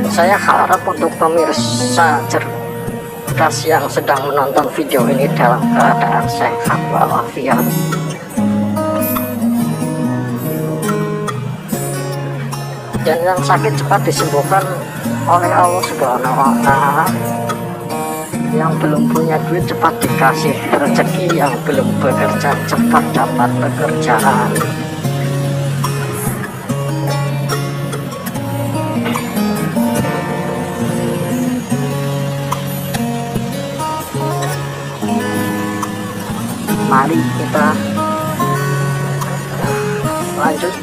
Saya harap untuk pemirsa cerdas yang sedang menonton video ini dalam keadaan sehat walafiat. Dan yang sakit cepat disembuhkan oleh Allah Subhanahu wa Ta'ala. Yang belum punya duit cepat dikasih rezeki, yang belum bekerja cepat dapat pekerjaan. Mari kita lanjut.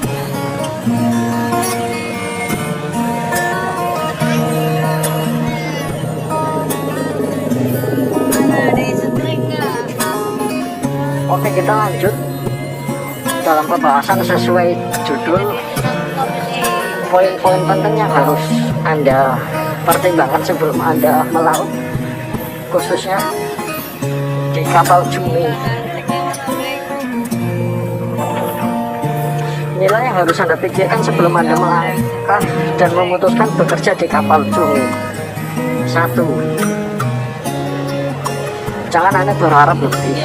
Oke, kita lanjut dalam pembahasan sesuai judul. Poin-poin penting yang harus Anda pertimbangkan sebelum Anda melaut, khususnya di kapal cumi. Inilah yang harus Anda pikirkan sebelum Anda melangkah dan memutuskan bekerja di kapal cumi. 1. Jangan Anda berharap lebih.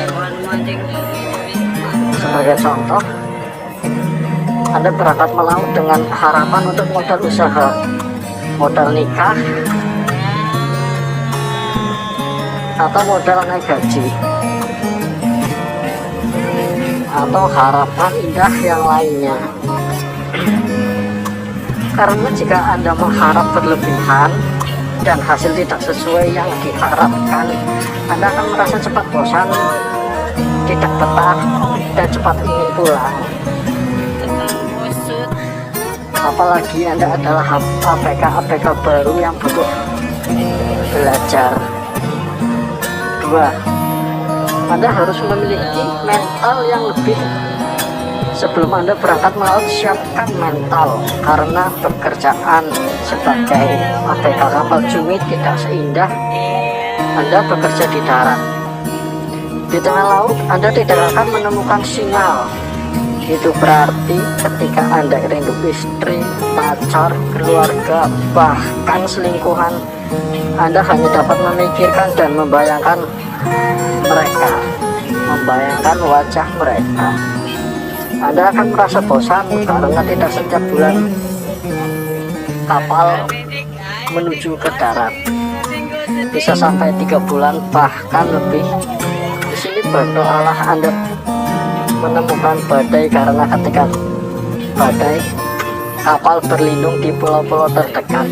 Sebagai contoh, Anda berangkat melaut dengan harapan untuk modal usaha, modal nikah, atau modal naik gaji, atau harapan indah yang lainnya. Karena jika Anda mengharap berlebihan dan hasil tidak sesuai yang diharapkan, Anda akan merasa cepat bosan, tidak betah, dan cepat ingin pulang. Apalagi Anda adalah ABK baru yang butuh belajar. 2. Anda harus memiliki mental yang lebih. Sebelum Anda berangkat melaut, siapkan mental, karena pekerjaan sebagai ABK kapal cumi tidak seindah Anda bekerja di darat. Di tengah laut Anda tidak akan menemukan sinyal. Itu berarti ketika Anda rindu istri, pacar, keluarga, bahkan selingkuhan, Anda hanya dapat memikirkan dan membayangkan mereka, membayangkan wajah mereka. Anda akan merasa bosan karena tidak setiap bulan kapal menuju ke darat. Bisa sampai 3 bulan bahkan lebih. Di sini berdoalah Anda menemukan badai, karena ketika badai, kapal berlindung di pulau-pulau terdekat.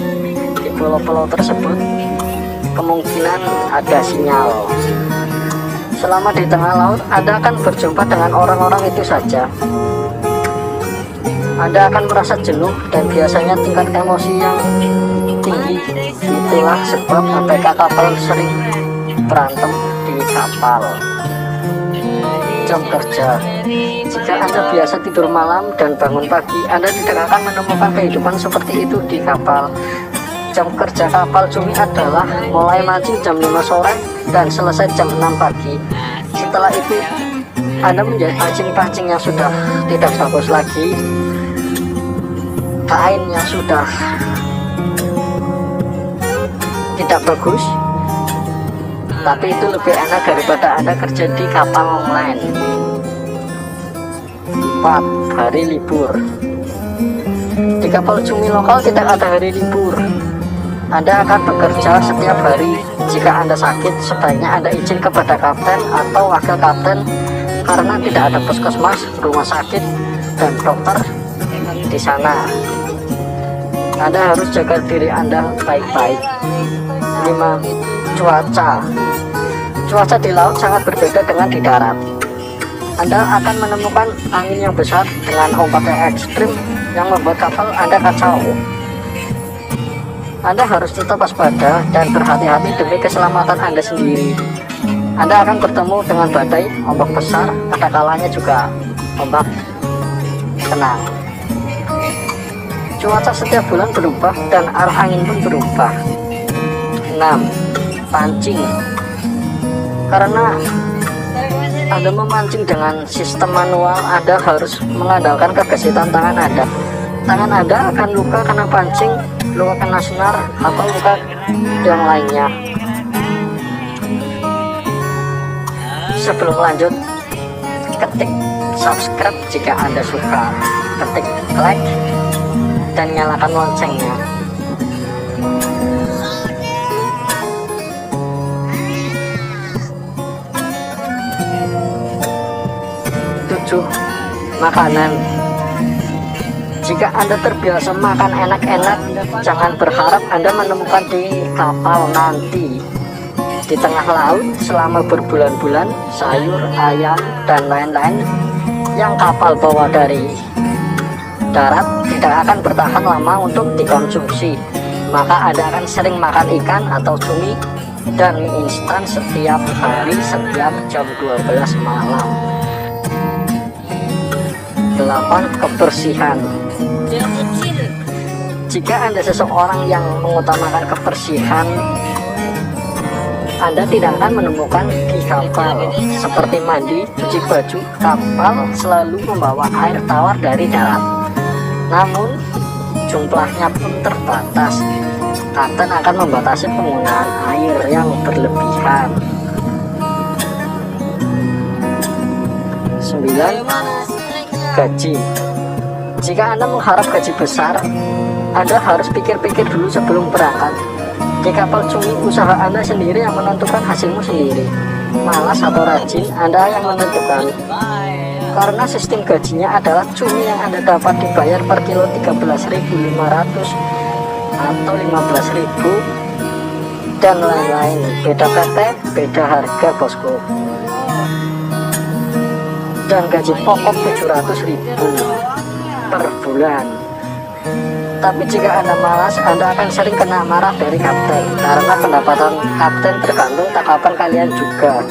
Di pulau-pulau tersebut kemungkinan ada sinyal. Selama di tengah laut, Anda akan berjumpa dengan orang-orang itu saja. Anda akan merasa jenuh dan biasanya tingkat emosi yang tinggi. Itulah sebab ABK kapal sering berantem di kapal. Jam kerja. Jika Anda biasa tidur malam dan bangun pagi, Anda tidak akan menemukan kehidupan seperti itu di kapal. Jam kerja kapal cumi adalah mulai mancing jam 5 sore dan selesai jam 6 pagi. Setelah itu Anda menjadi pancing-pancing yang sudah tidak bagus lagi, kain yang sudah tidak bagus, tapi itu lebih enak daripada Anda kerja di kapal online. 4. Hari libur. Di kapal cumi lokal tidak ada hari libur. Anda akan bekerja setiap hari. Jika Anda sakit, sebaiknya Anda izin kepada kapten atau wakil kapten, karena tidak ada puskesmas, rumah sakit, dan dokter di sana. Anda harus jaga diri Anda baik-baik. 5. Cuaca. Cuaca di laut sangat berbeda dengan di darat. Anda akan menemukan angin yang besar dengan ombak yang ekstrim yang membuat kapal Anda kacau. Anda harus tetap waspada dan berhati-hati demi keselamatan Anda sendiri. Anda akan bertemu dengan badai, ombak besar, ada kalanya juga ombak tenang. Cuaca setiap bulan berubah dan arah angin pun berubah. 6. Pancing. Karena Anda memancing dengan sistem manual, Anda harus mengandalkan kegesitan tangan Anda. Tangan Anda akan luka karena pancing luka kena sinar atau luka yang lainnya. Sebelum lanjut, ketik subscribe jika Anda suka, ketik like dan nyalakan loncengnya. Makanan. Jika Anda terbiasa makan enak-enak, jangan berharap Anda menemukan di kapal nanti. Di tengah laut selama berbulan-bulan, sayur, ayam, dan lain-lain yang kapal bawa dari darat tidak akan bertahan lama untuk dikonsumsi. Maka Anda akan sering makan ikan atau cumi dan mie instan setiap hari setiap jam 12 malam. 8. Kebersihan. Jika Anda seseorang yang mengutamakan kebersihan, Anda tidak akan menemukan di kapal seperti mandi, cuci baju. Kapal selalu membawa air tawar dari darat, namun jumlahnya pun terbatas. Kapten akan membatasi penggunaan air yang berlebihan. 9. Gaji. Jika Anda mengharap gaji besar, Anda harus pikir-pikir dulu sebelum berangkat. Di kapal cumi, usaha Anda sendiri yang menentukan hasilmu sendiri. Malas atau rajin, Anda yang menentukan. Karena sistem gajinya adalah cumi yang Anda dapat dibayar per kilo 13.500 atau 15.000 dan lain-lain. Beda PT, beda harga, bosku. Dan gaji pokok 700.000 per bulan. Tapi jika Anda malas, Anda akan sering kena marah dari kapten, karena pendapatan kapten tergantung tangkapan kalian juga.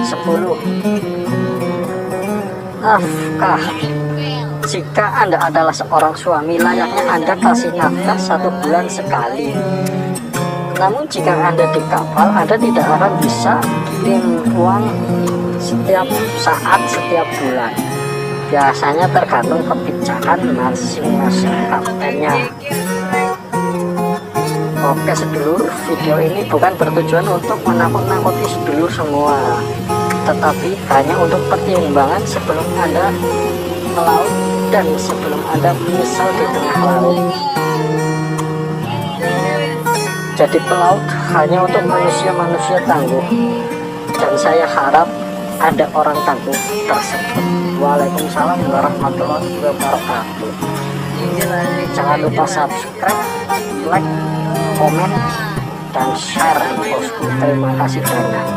10. Nafkah. Jika Anda adalah seorang suami, layaknya Anda kasih nafkah 1 bulan sekali. Namun jika Anda di kapal, Anda tidak akan bisa kirim uang setiap saat, setiap bulan. Biasanya tergantung kebijakan masing-masing kaptennya. Oke sedulur, video ini bukan bertujuan untuk menakut-nakuti sedulur semua, tetapi hanya untuk pertimbangan sebelum Anda melaut dan sebelum Anda menyesal di tengah laut. Jadi pelaut hanya untuk manusia-manusia tangguh, dan saya harap ada orang tangguh tersebut. Waalaikumsalam warahmatullahi wabarakatuh. Jangan lupa subscribe, like, komen, dan share bosku. Terima kasih banyak.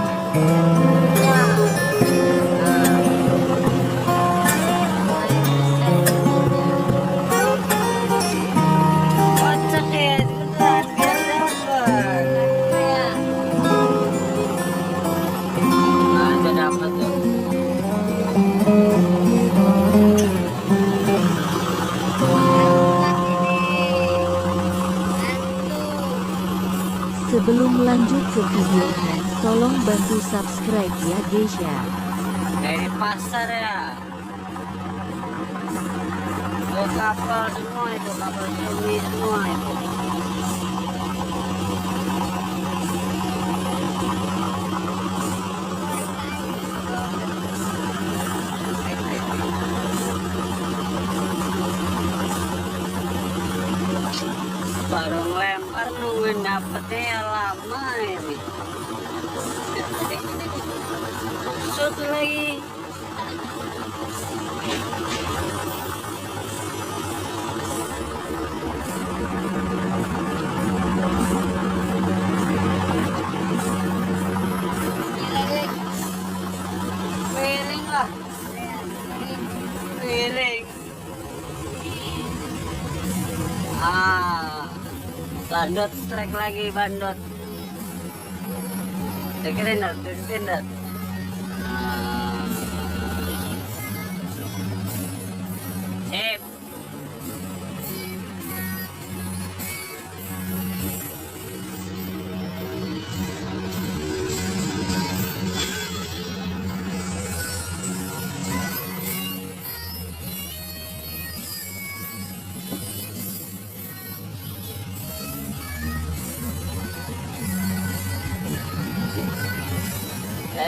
Sebelum lanjut ke videonya, tolong bantu subscribe ya guys ya. Dari pasar ya. Ke kapal semua itu, kapal cumi semua itu. Baru lempar nungguin dapetnya lama ini. Shoot lagi. Piring lah. Piring. Bandot strike lagi, bandot. Deketin dah. Sip.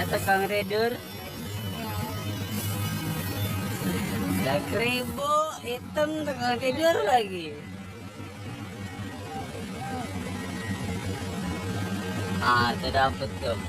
tukang tidur. Dan kribo hitam tukang tidur lagi. Ah, itu dapet tuh.